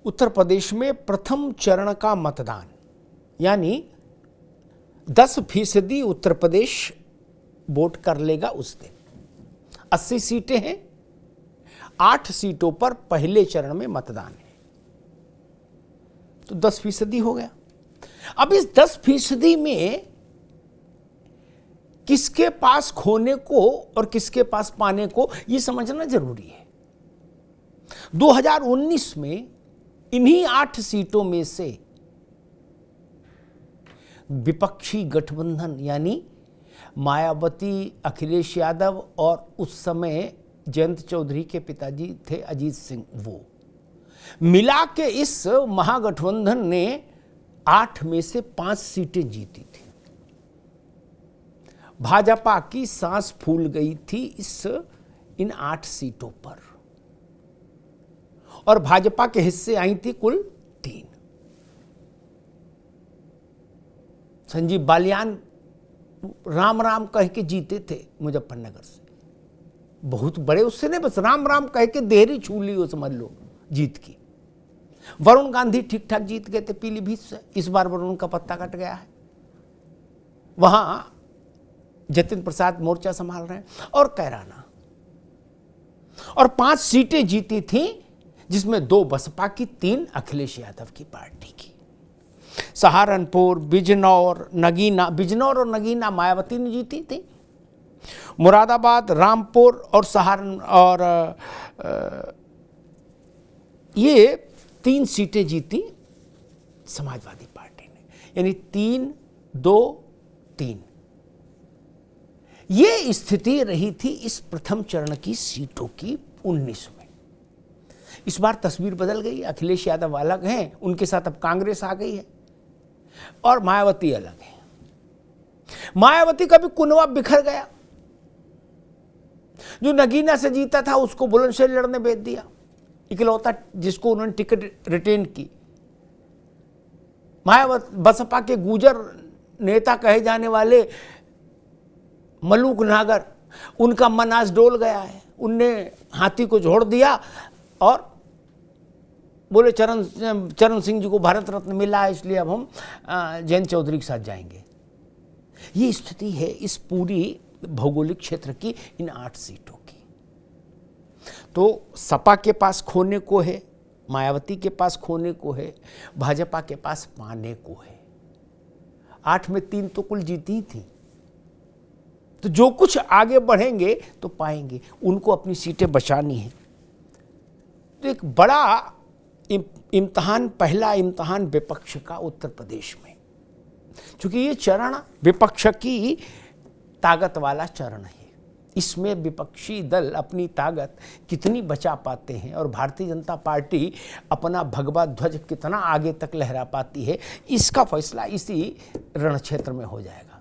उत्तर प्रदेश में प्रथम चरण का मतदान, यानी 10% उत्तर प्रदेश वोट कर लेगा उस दिन। 80 सीटें हैं, 8 सीटों पर पहले चरण में मतदान है, तो 10% हो गया। अब इस 10% में किसके पास खोने को और किसके पास पाने को, यह समझना जरूरी है। 2019 में इन्हीं 8 सीटों में से विपक्षी गठबंधन यानी मायावती, अखिलेश यादव और उस समय जयंत चौधरी के पिताजी थे अजीत सिंह, वो मिला के इस महागठबंधन ने 8 में से 5 सीटें जीती थी। भाजपा की सांस फूल गई थी इन 8 सीटों पर, और भाजपा के हिस्से आई थी कुल 3। संजीव बालियान राम राम कह के जीते थे मुजफ्फरनगर से, बहुत बड़े उससे नहीं, बस राम राम कह के देहरी छू ली हो, समझ लो जीत की। वरुण गांधी ठीक ठाक जीत गए थे पीलीभीत से, इस बार वरुण का पत्ता कट गया है। वहां जतिन प्रसाद मोर्चा संभाल रहे हैं, और कैराना, और 5 सीटें जीती थी, जिसमें 2 बसपा की, 3 अखिलेश यादव की पार्टी की। सहारनपुर, बिजनौर और नगीना मायावती ने जीती थी। मुरादाबाद, रामपुर और ये 3 सीटें जीती समाजवादी पार्टी ने, यानी 3-2-3 ये स्थिति रही थी इस प्रथम चरण की सीटों की 19 में। इस बार तस्वीर बदल गई, अखिलेश यादव अलग हैं, उनके साथ अब कांग्रेस आ गई है, और मायावती अलग है। मायावती का भी कुनवा बिखर गया। जो नगीना से जीता था उसको बुलंदशहर लड़ने भेज दिया, इकलौता जिसको उन्होंने टिकट रिटेन की। बसपा के गुजर नेता कहे जाने वाले मलूक नागर, उनका मन आज डोल गया है। उनने हाथी को जोड़ दिया और बोले चरण सिंह जी को भारत रत्न मिला है, इसलिए अब हम जयंत चौधरी के साथ जाएंगे। ये स्थिति है इस पूरी भौगोलिक क्षेत्र की, इन 8 सीटों की। तो सपा के पास खोने को है, मायावती के पास खोने को है, भाजपा के पास पाने को है। 8 में 3 तो कुल जीती थी, तो जो कुछ आगे बढ़ेंगे तो पाएंगे, उनको अपनी सीटें बचानी है। तो एक बड़ा इम्तहान, पहला इम्तहान विपक्ष का उत्तर प्रदेश में, क्योंकि ये चरण विपक्ष की ताकत वाला चरण है। इसमें विपक्षी दल अपनी ताकत कितनी बचा पाते हैं और भारतीय जनता पार्टी अपना भगवा ध्वज कितना आगे तक लहरा पाती है, इसका फैसला इसी रण क्षेत्र में हो जाएगा।